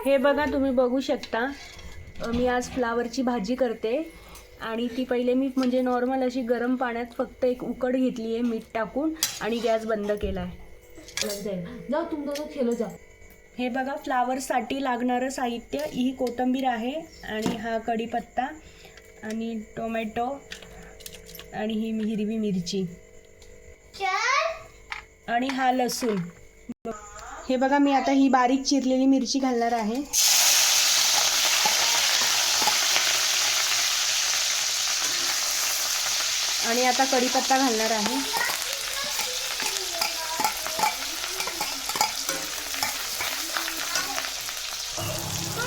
हे बघा, तुम्ही बघू शकता, मी आज फ्लावरची भाजी करते आणि ती पहिले मी म्हणजे नॉर्मल अशी गरम पाण्यात फक्त एक उकड घेतली आहे मीठ टाकून आणि गॅस बंद केला आहे. जाओ तुम दोनों खेलो जाओ. हे बघा, फ्लावरसाठी लागणारं साहित्य, ही कोथिंबीर आहे आणि हा कढीपत्ता आणि टोमॅटो आणि ही हिरवी मिरची आणि हा लसूण. हे बघा, मी आता ही बारीक चिरलेली मिरची घालणार आहे. आणि आता कढीपत्ता घालणार आहे.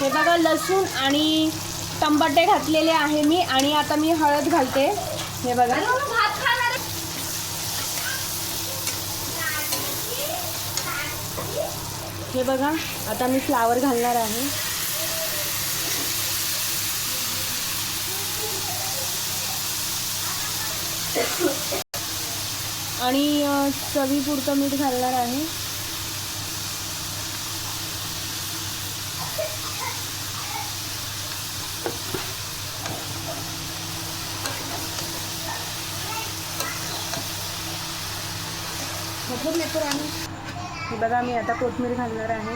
हे बघा, लसूण आणि टमाटे घातलेले आहे मी आणि आता मी हळद घालते. हे बघा, हे बघा, आता मी फ्लावर घालणार आहे. आणि चवीपुरतं मीठ घालणार आहे. हे बघा, मी आता कोथिंबीर घालणार आहे.